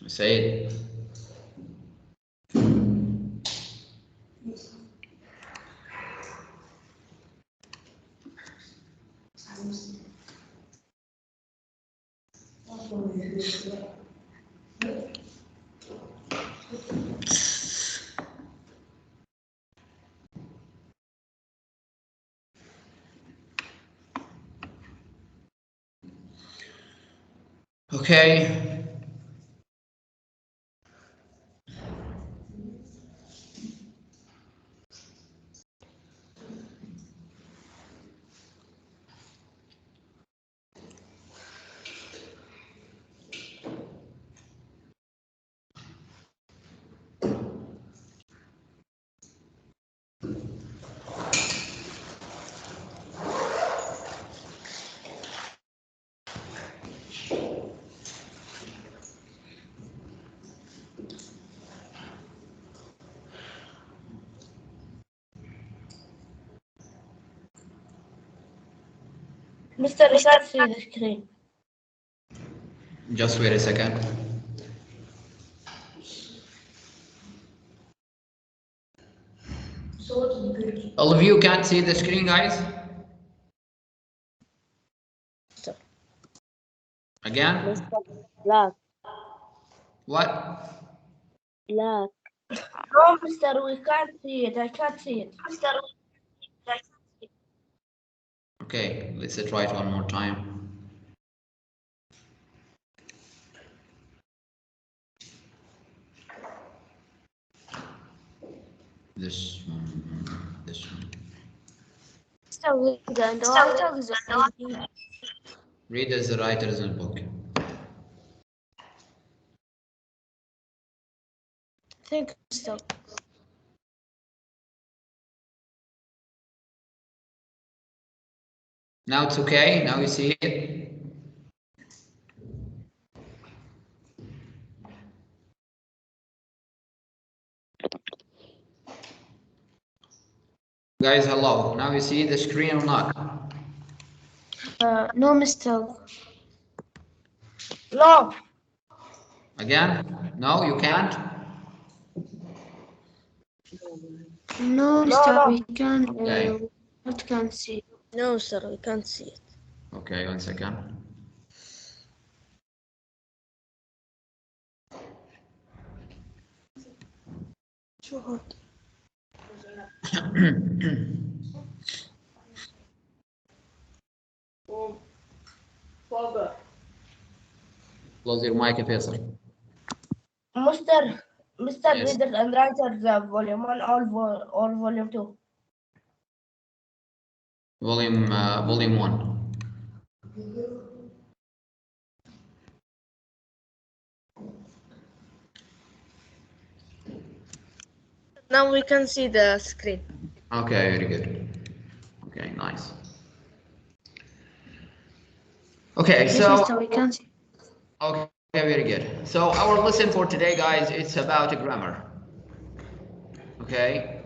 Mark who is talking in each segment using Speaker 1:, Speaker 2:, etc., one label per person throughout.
Speaker 1: Say it. Okay.
Speaker 2: Mr. I can't see the screen.
Speaker 1: Just wait a second. All of you can't see the screen, guys? Again?
Speaker 3: Black.
Speaker 1: What?
Speaker 3: Black.
Speaker 2: No, Mr. We can't see it. I can't see it.
Speaker 1: Okay, let's try it one more time. This one, this one.
Speaker 3: So the writer is
Speaker 1: Read as the writer's book.
Speaker 3: think so.
Speaker 1: Now it's okay. Now you see it. Guys, hello. Now you see the screen or not?
Speaker 3: No, Mr.
Speaker 2: No.
Speaker 1: Again? No, you can't?
Speaker 3: No, Mr.
Speaker 2: No.
Speaker 3: We can.
Speaker 1: Okay.
Speaker 3: What can see?
Speaker 2: No, sir, we can't see it.
Speaker 1: Okay, 1 second. Close your mic, Faisal.
Speaker 2: Mr.
Speaker 1: Yes.
Speaker 2: Readers and Writers, Volume 1 or Volume 2?
Speaker 1: Volume 1.
Speaker 2: Now we can see the screen.
Speaker 1: Okay, very good. Okay, nice. Okay,
Speaker 3: Yes,
Speaker 1: so
Speaker 3: Mr. We can see.
Speaker 1: okay, very good. So our lesson for today, guys, it's about grammar. Okay,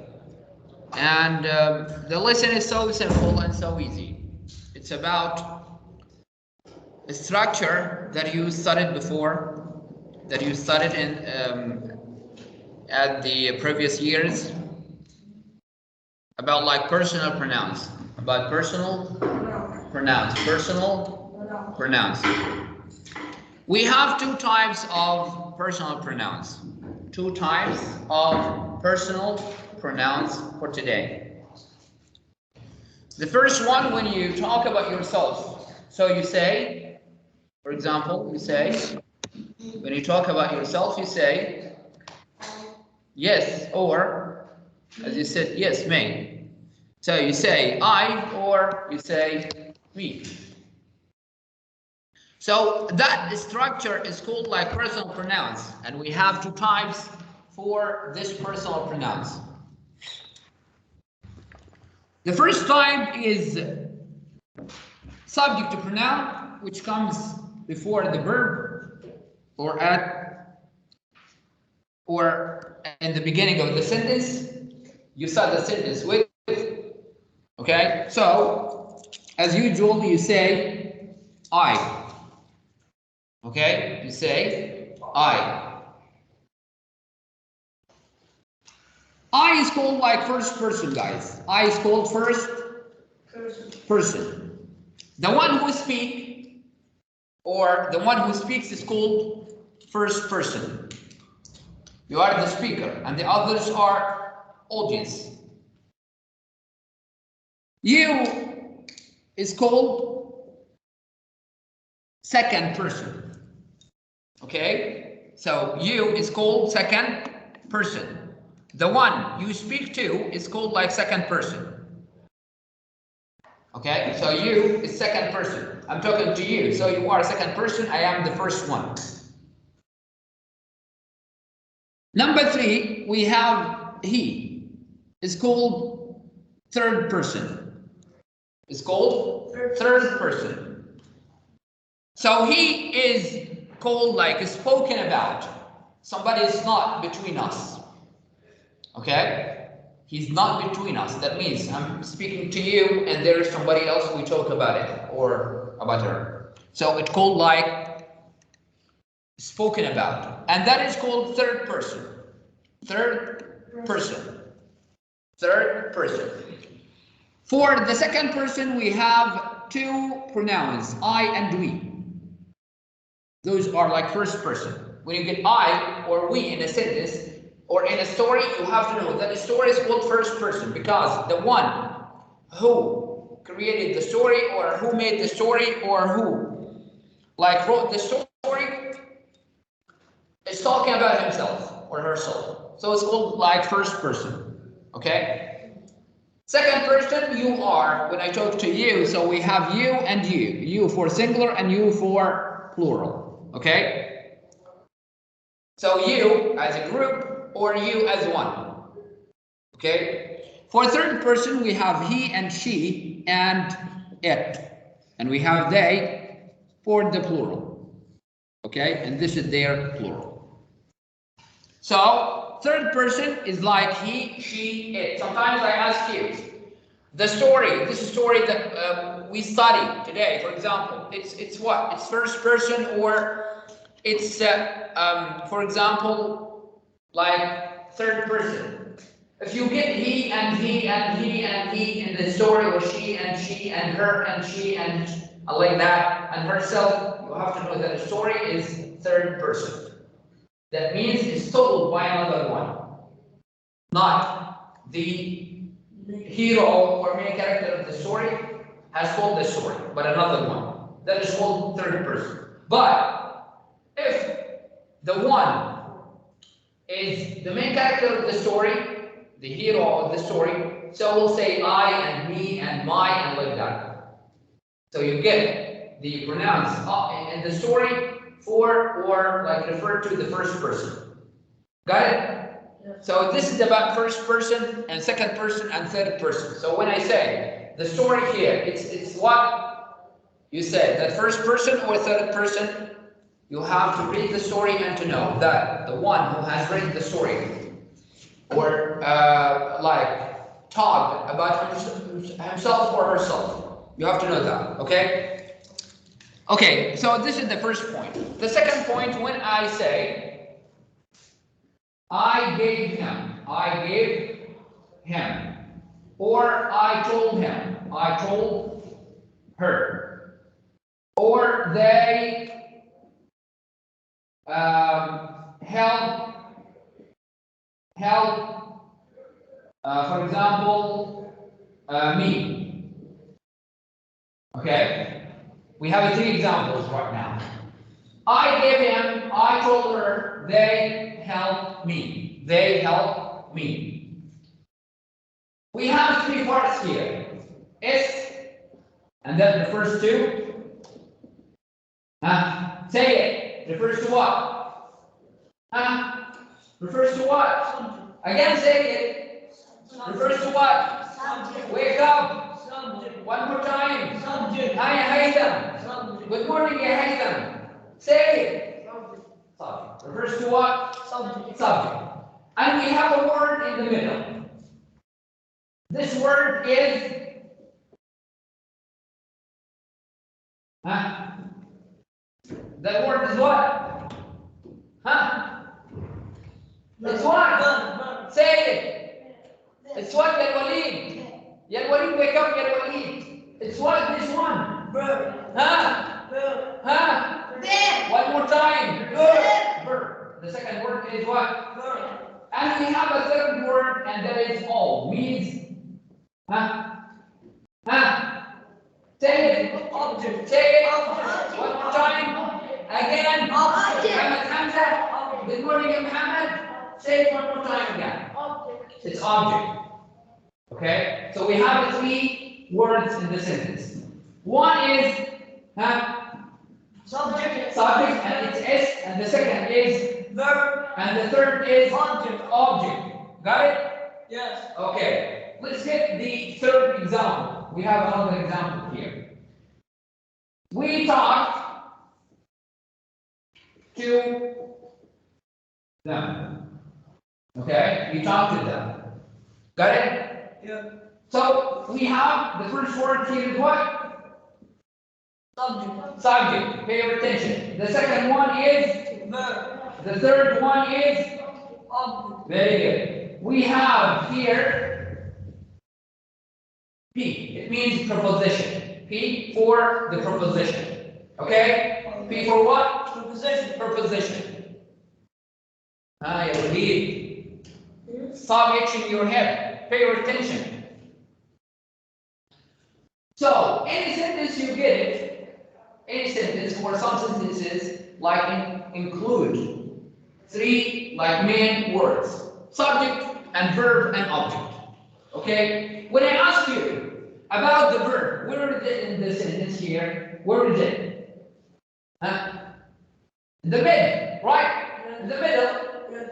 Speaker 1: and the lesson is so simple and so easy. It's about a structure that you studied before, that you studied in at the previous years, about like personal pronouns, about personal pronouns. We have two types of personal pronouns. Two types of personal pronouns for today. The first one, when you talk about yourself, so you say, for example, you say, when you talk about yourself, you say, yes, or, as you said, yes, me. So you say I, or you say me. So that structure is called like personal pronouns, and we have two types for this personal pronouns. The first type is subject to pronoun, which comes before the verb or at or in the beginning of the sentence. You start the sentence with. Okay, so as usual, you say I. Okay, you say I. I is called like first person, guys. I is called first person. The one who speaks, or the one who speaks is called first person. You are the speaker, and the others are audience. You is called second person. Okay? So you is called second person. The one you speak to is called like second person. Okay? So you is second person. I'm talking to you. So you are second person. I am the first one. Number 3, we have he. It's called third person. It's called third person. So he is called like spoken about. Somebody is not between us. Okay? He's not between us. That means I'm speaking to you and there is somebody else, we talk about it or about her. So it's called like spoken about. And that is called third person. Third person. Third person. For the second person, we have 2 pronouns, I and we. Those are like first person. When you get I or we in a sentence or in a story, you have to know that the story is called first person because the one who created the story or who made the story or who like wrote the story is talking about himself or herself. So it's called like first person. Okay? Second person, you are, when I talk to you, so we have you and you. You for singular and you for plural. Okay? So you as a group or you as one. Okay? For third person, we have he and she and it. And we have they for the plural. Okay? And this is their plural. So, third person is like he, she, it. Sometimes I ask you, the story, this story that we study today, for example, it's what? It's first person or it's, for example, like third person. If you get he and he and he and he in the story, or she and her and she and like that, and herself, you have to know that the story is third person. That means it's told by another one, not the hero or main character of the story has told the story, but another one. That is called third person. But if the one is the main character of the story, the hero of the story, so we'll say I and me and my and like that. So you get the pronouns in the story for or like refer to the first person. Got it? Yeah. So this is about first person and second person and third person. So when I say the story here, it's what you said, that first person or third person, you have to read the story and to know that the one who has read the story or like talk about himself or herself, you have to know that, okay? Okay, so this is the first point. The second point, when I say I gave him, or I told him, I told her, or they help, for example, me. Okay, we have 3 examples right now. I gave him, I told her, they helped me. They helped me. We have 3 parts here. S, and then refers to. Say it. Refers to what? Refers to what? Again, say it. Refers to what? Subject. Wake up. Subject. One more time. Subject. Hi, Haytham. Subject. Good morning, Haytham. Say it. Subject. Refers to what? Subject. Subject. And we have a word in the middle. This word is That word is what? Huh? It's what? Say it. It's what, Ya Walid? Ya Walid, wake up, Ya Walid. It's what, this one?
Speaker 2: Verb.
Speaker 1: Huh?
Speaker 2: Verb.
Speaker 1: Huh?
Speaker 2: Verb.
Speaker 1: One more time.
Speaker 2: Verb.
Speaker 1: Verb. The second word is what?
Speaker 2: Verb.
Speaker 1: And we have a third word, and that is all. Means, huh? Huh? Say it.
Speaker 2: Object.
Speaker 1: Say it.
Speaker 2: Object.
Speaker 1: One more time. Again.
Speaker 2: Object.
Speaker 1: Muhammad Hamza. Good morning, Muhammad. Say it one more time again.
Speaker 2: Object.
Speaker 1: It's object. Okay? So we have three words in the sentence. One is
Speaker 2: Subject.
Speaker 1: subject, and it's S, and the second is
Speaker 2: Verb.
Speaker 1: and the third is
Speaker 2: Object.
Speaker 1: object. Got it?
Speaker 2: Yes.
Speaker 1: Okay. Let's get the third example. We have another example here. We talked to them. Okay? We talked to them. Got it?
Speaker 2: Yeah.
Speaker 1: So we have the first word here is what?
Speaker 2: Subject.
Speaker 1: Subject. Pay your attention. The second one is
Speaker 2: Verb.
Speaker 1: the third one is
Speaker 2: Object.
Speaker 1: very good. We have here P. It means preposition. P for the preposition. Okay? P for what?
Speaker 2: Preposition.
Speaker 1: Preposition. You read. Stop itching your head. Pay your attention. So, any sentence you get it, any sentence or some sentences like include three like main words: subject and verb and object. Okay? When I ask you about the verb, where is it in the sentence here? Where is it? Huh? In the middle, right? In the middle,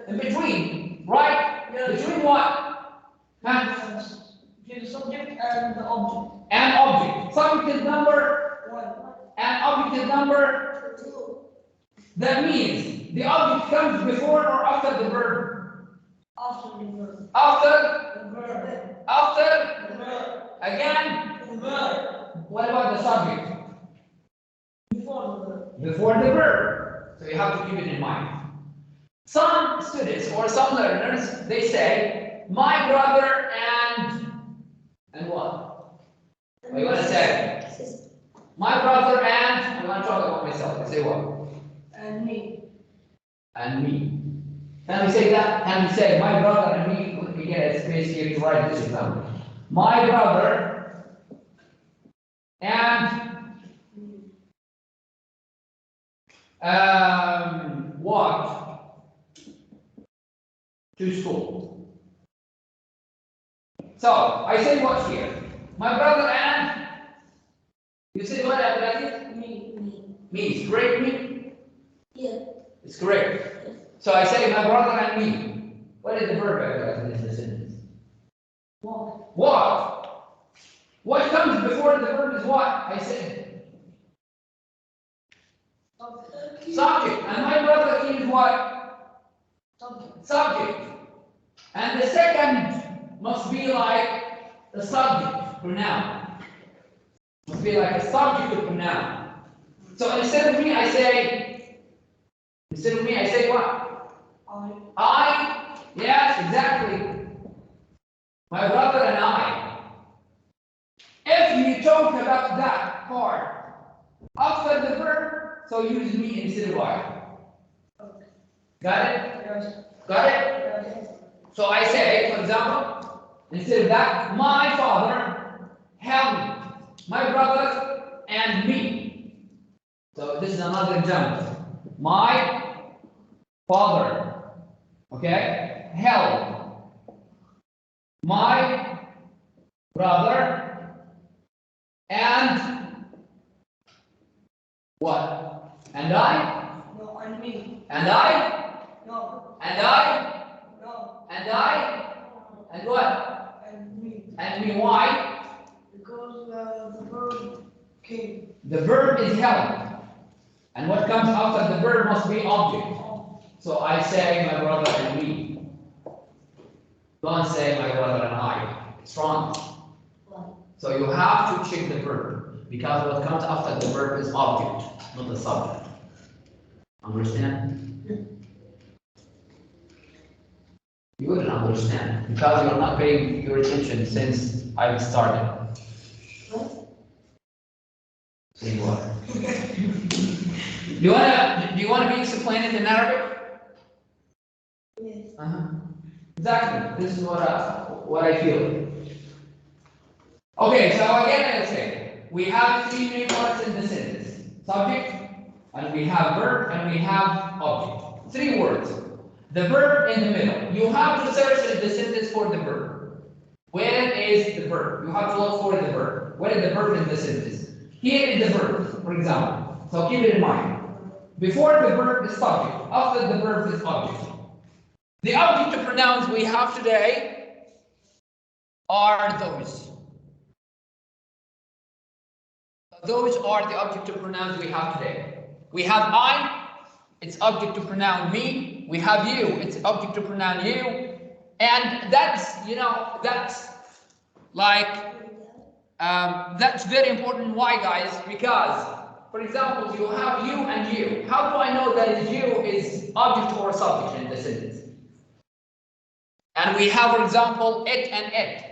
Speaker 1: in between, right? Between what? Huh?
Speaker 2: Between the subject and the object.
Speaker 1: And object. Subject is number,
Speaker 2: 1.
Speaker 1: and object is number.
Speaker 2: 2.
Speaker 1: That means the object comes before or after the verb?
Speaker 2: After the verb.
Speaker 1: After,
Speaker 2: The verb.
Speaker 1: after,
Speaker 2: The verb.
Speaker 1: again.
Speaker 2: The verb.
Speaker 1: What about the subject?
Speaker 2: Before the verb.
Speaker 1: Before the verb. So you have to keep it in mind. Some students or some learners, they say, my brother and what? What do you want to say? My brother and, I want to talk about myself. I say what?
Speaker 2: And me.
Speaker 1: And me. Can we say that? Can we say my brother and me? Let me get a space here to write this example. My brother and walked to school. So I say what here? My brother and you say what, Abdulaziz?
Speaker 2: Me.
Speaker 1: Me. Is correct, me?
Speaker 2: Yeah.
Speaker 1: It's correct. So I say my brother and me. What is the verb Abdulaziz in the sentence?
Speaker 2: Walk.
Speaker 1: What? What comes before the verb is what? I said. Subject. And my brother is what?
Speaker 2: Subject.
Speaker 1: Subject. And the second must be like the subject pronoun. Must be like a subject pronoun. So instead of me, I say what? I. Yes, exactly. My brother and I. If you talk about that part after the verb, so use me instead of I.
Speaker 2: Okay.
Speaker 1: Got it?
Speaker 2: Yes.
Speaker 1: Got it?
Speaker 2: Yes.
Speaker 1: So I say, for example, instead of that, my father held my brother and me. So this is another example. My father, okay, held my brother and what? And I?
Speaker 2: No, and me.
Speaker 1: And I?
Speaker 2: No.
Speaker 1: And I?
Speaker 2: No.
Speaker 1: And I? And what?
Speaker 2: And me.
Speaker 1: And me, why?
Speaker 2: Because the verb came.
Speaker 1: The verb is held. And what comes after the verb must be object. So I say my brother and me. Don't say my brother and I. It's wrong. So you have to check the verb. Because what comes after the verb is object, not the subject. Understand? You wouldn't understand because you're not paying your attention since I've started. Say what? Do you wanna be explained in Arabic?
Speaker 2: Yes.
Speaker 1: Exactly. This is what I feel. Okay, so again I'll say we have three main parts in the sentence: subject, and we have verb, and we have object. Three words. The verb in the middle. You have to search in the sentence for the verb. Where is the verb? You have to look for the verb. Where is the verb in the sentence? Here is the verb, for example. So keep it in mind. Before the verb is subject. After the verb is object. The object of pronouns we have today are those. Those are the object of pronouns we have today. We have I, it's object to pronoun me. We have you, it's object to pronoun you. And that's, that's like, that's very important. Why, guys? Because, for example, you have you and you. How do I know that you is object or subject in the sentence? And we have, for example, it and it.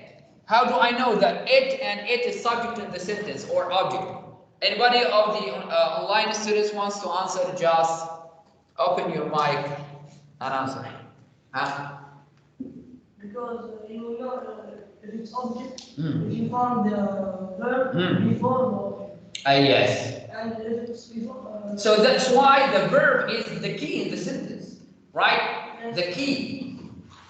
Speaker 1: How do I know that it and it is subject in the sentence or object? Anybody of the online students wants to answer? Just open your mic and answer. Huh?
Speaker 2: Because you know if it's object, if you found the verb before
Speaker 1: Yes.
Speaker 2: and if it's before.
Speaker 1: So that's why the verb is the key in the sentence, right?
Speaker 2: Yes.
Speaker 1: The key.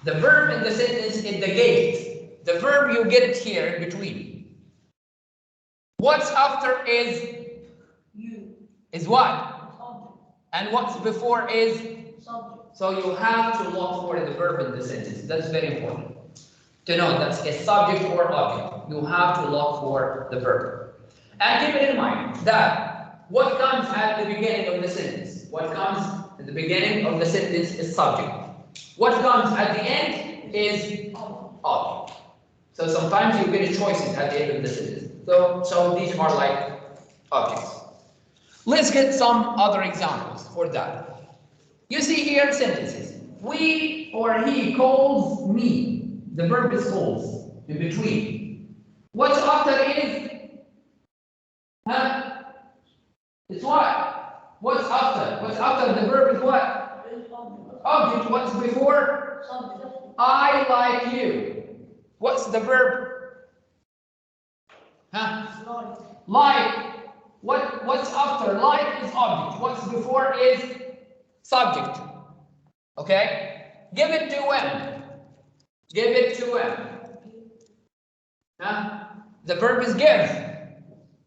Speaker 1: The verb in the sentence is the gate. The verb you get it here in between. What's after is
Speaker 2: You.
Speaker 1: Is what?
Speaker 2: Subject.
Speaker 1: And what's before is
Speaker 2: Subject.
Speaker 1: So you have to look for the verb in the sentence. That's very important. To know that's a subject or object. You have to look for the verb. And keep it in mind that what comes at the beginning of the sentence, what comes at the beginning of the sentence is subject. What comes at the end is object. So sometimes you get choices at the end of the sentence. So these are like objects. Let's get some other examples for that. You see here sentences. We or he calls me. The verb is calls in between. What's after is? Huh? It's what? What's after? What's after the verb is what? Object. What's before?
Speaker 2: Subject.
Speaker 1: I like you. What's the verb? Huh? Like. What's after? Like is object. What's before is subject. Okay? Give it to him. Give it to him. Huh? The verb is give.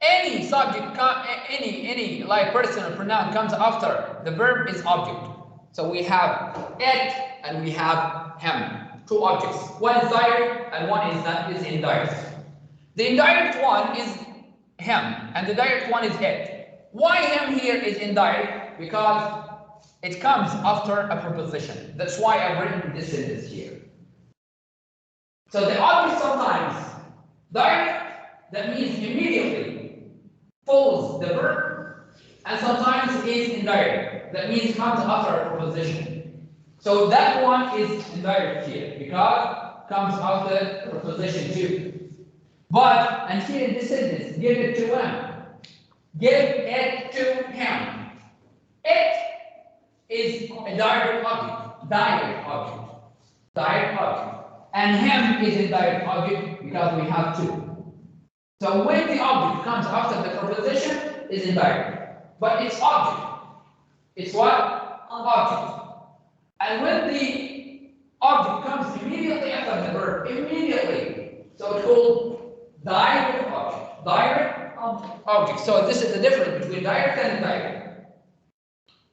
Speaker 1: Any subject, any like personal pronoun comes after the verb is object. So we have it and we have him. Two objects. One is direct and one is indirect. The indirect one is him and the direct one is it. Why him here is indirect? Because it comes after a preposition. That's why I've written this sentence here. So the object sometimes direct, that means immediately follows the verb, and sometimes is indirect, that means comes after a preposition. So that one is indirect here because comes after preposition too. But and here in this sentence, give it to him. Give it to him. It is a direct object. Direct object. Direct object. And him is a direct object because we have two. So when the object comes after the preposition, is indirect. But it's object. It's what? Object. And when the object comes immediately after the verb, immediately. So it's called direct object. Direct object. So this is the difference between direct and indirect.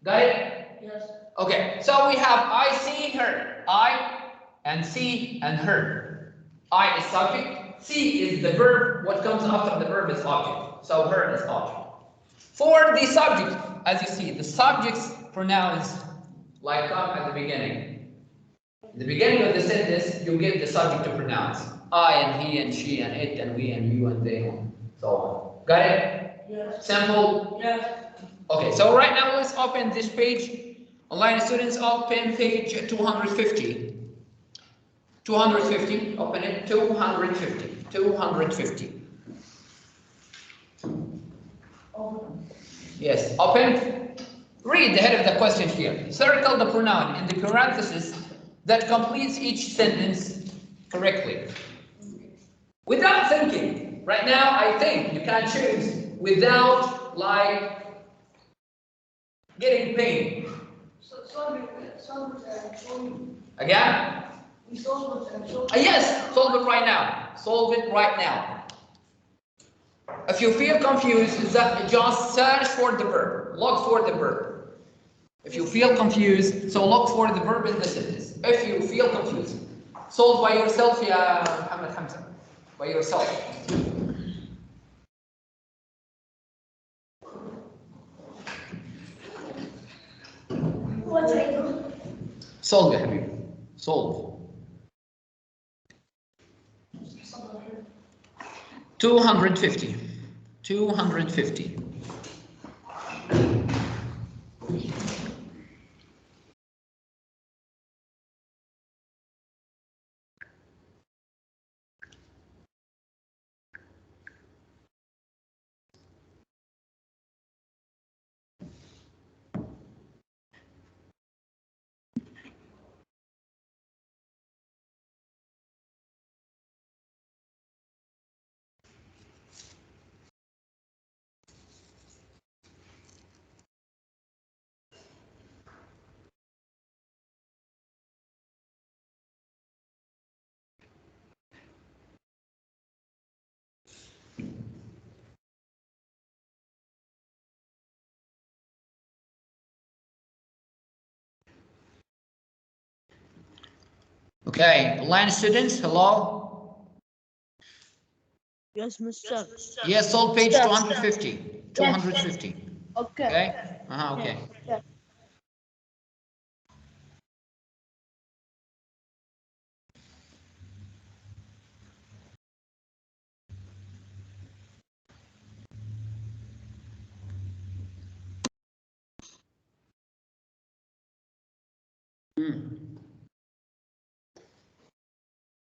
Speaker 1: Got it?
Speaker 2: Yes.
Speaker 1: Okay, so we have I see her. I and see and her. I is subject. See is the verb. What comes after the verb is object. So her is object. For the subject, as you see, the subject's pronouns like come at the beginning. In the beginning of the sentence, you get the subject to pronouns. I and he and she and it and we and you and they and so on. Got it?
Speaker 2: Yes.
Speaker 1: Simple?
Speaker 2: Yes.
Speaker 1: Okay, so right now let's open this page. Online students, open page 250. 250, open it, 250, 250. Yes, open. Read the head of the question here. Circle the pronoun in the parenthesis that completes each sentence correctly. Without thinking. Right now, I think you can choose without like getting pain. Again? Yes, solve it right now. Solve it right now. If you feel confused, just search for the verb. Look for the verb. If you feel confused, so look for the verb in the sentence. If you feel confused, solve by yourself, ya Muhammad Hamza. By yourself.
Speaker 2: What I do?
Speaker 1: Solve يا حبيبي. Solve. 250. 250. Okay, line students, hello?
Speaker 4: Yes, Mr.
Speaker 1: Yes, solve page 250. 250.
Speaker 4: Okay.
Speaker 1: Okay? Okay.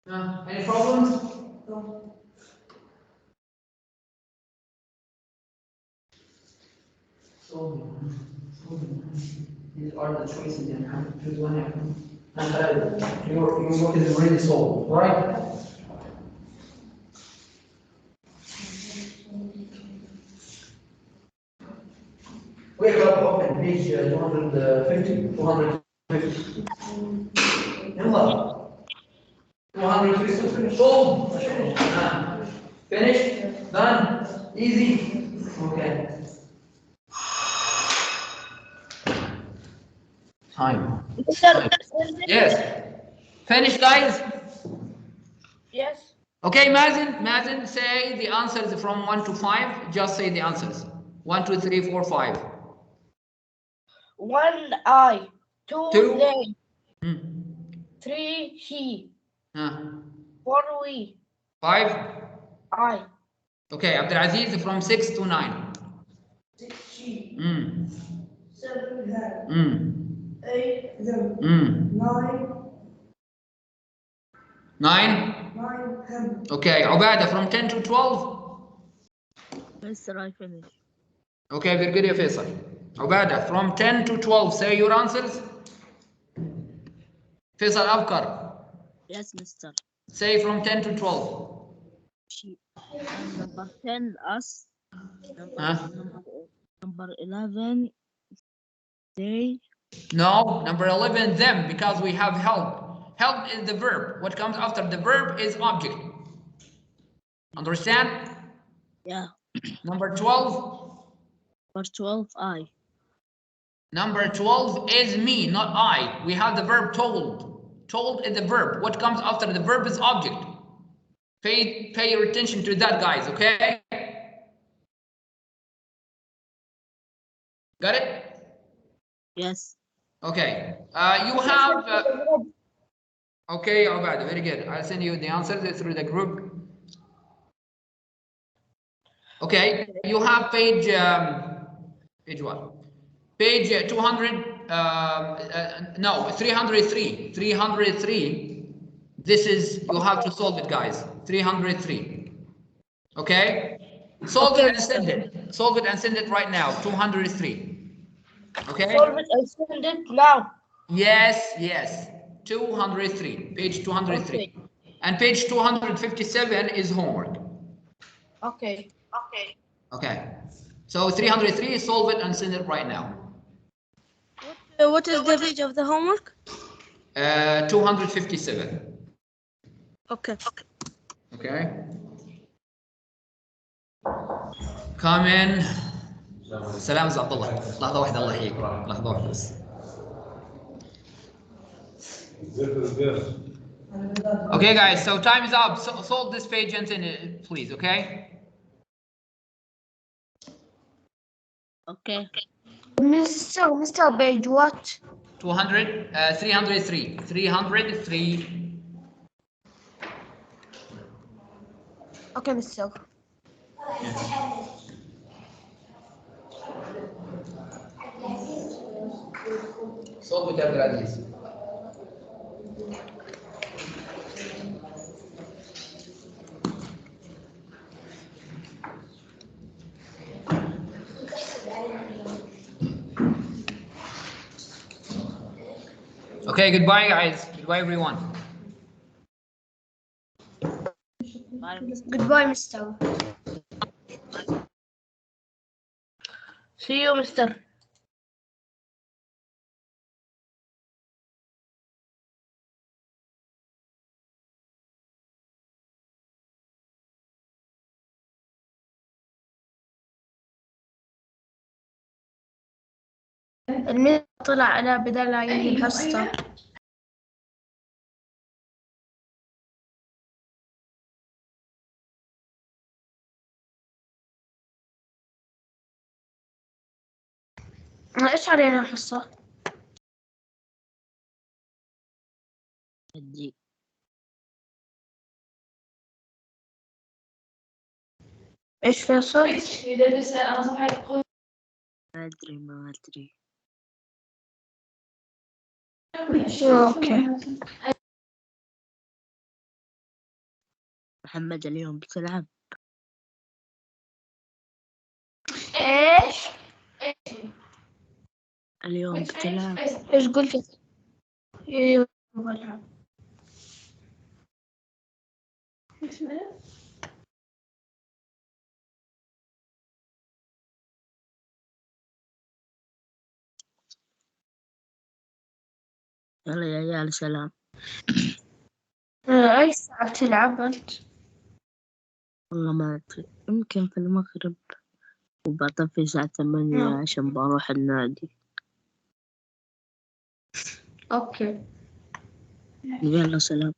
Speaker 4: Yeah.
Speaker 1: Any problems?
Speaker 2: No.
Speaker 1: These are the choices you have to choose one of them. And your work is really solved, right? Wake up, open page 250. 250. يلا. 250. Solved. Finished? Done? Easy? Okay. Time.
Speaker 4: Mr.
Speaker 1: Yes. Finish, guys.
Speaker 4: Yes.
Speaker 1: Okay, Mazen, say the answers from 1 to 5. Just say the answers. 1, 2, 3, 4, 5.
Speaker 4: 1 I, 2
Speaker 1: Two.
Speaker 4: they,
Speaker 1: Hmm.
Speaker 4: 3 he,
Speaker 1: Huh.
Speaker 4: 4 we,
Speaker 1: 5.
Speaker 4: I,
Speaker 1: Okay, Abdulaziz from 6 to 9.
Speaker 2: 6 she,
Speaker 1: Hmm.
Speaker 2: 7 her,
Speaker 1: Hmm.
Speaker 2: 8 them,
Speaker 1: Hmm. 9.
Speaker 2: 9 him.
Speaker 1: Okay, Ubada from 10 to 12.
Speaker 4: Mr. I finish.
Speaker 1: Okay, very good, ya Faisal. Ubada from 10 to 12. Say your answers. Faisal Abkar.
Speaker 4: Yes, Mr.
Speaker 1: Say from 10 to 12.
Speaker 4: She. And number 10, us. Number,
Speaker 1: Huh?
Speaker 4: number 11, they.
Speaker 1: No, number 11, them, because we have help. Help is the verb. What comes after the verb is object. Understand?
Speaker 4: Yeah.
Speaker 1: Number 12.
Speaker 4: Number 12, I.
Speaker 1: Number 12 is me, not I. We have the verb told. Told is the verb. What comes after the verb is object. Pay your attention to that, guys, okay? Got it?
Speaker 4: Yes.
Speaker 1: Okay. You have... okay, Abad, very good. I'll send you the answers through the group. Okay, you have page Page what? Page 200, no, 303. 303. This is, you have to solve it, guys. 303. Okay? Solve it and send it. Solve it and send it right now. 203. Okay?
Speaker 2: Solve it and send it now.
Speaker 1: Yes, yes. 203. Page 203.
Speaker 2: Okay.
Speaker 1: And page 257 is homework.
Speaker 2: Okay.
Speaker 1: Okay. So 303, solve it and send it right now.
Speaker 3: What is the page of the homework?
Speaker 1: 257.
Speaker 3: Okay.
Speaker 1: Okay. Come in. سلام عبد الله. لحظة واحدة الله يحييك. لحظة واحدة بس. Okay, guys. So time is up. Solve this page and send it, please. Okay.
Speaker 4: Okay.
Speaker 3: Mr. Page, what?
Speaker 1: 200. 303. 303.
Speaker 3: Okay, Mr.
Speaker 1: Solve it, Abdulaziz. Okay, goodbye, guys. Goodbye, everyone.
Speaker 3: Goodbye, Mr.
Speaker 2: See you, Mr.
Speaker 3: الميل طلع على بدل عين الحصة. ايش علينا الحصة؟
Speaker 4: دي
Speaker 3: ايش فيصل؟
Speaker 4: ما أدري.
Speaker 3: اوكي.
Speaker 4: محمد اليوم بتلعب؟
Speaker 3: ايش؟
Speaker 4: اليوم بتلعب؟
Speaker 3: ايش قلت؟ ايوه بلعب.
Speaker 4: يلا يا عيال سلام.
Speaker 3: اي ساعة تلعب انت؟
Speaker 4: والله ما أدري، يمكن في المغرب، وبطفي الساعة 8 عشان بروح النادي.
Speaker 3: اوكي.
Speaker 4: يلا سلام.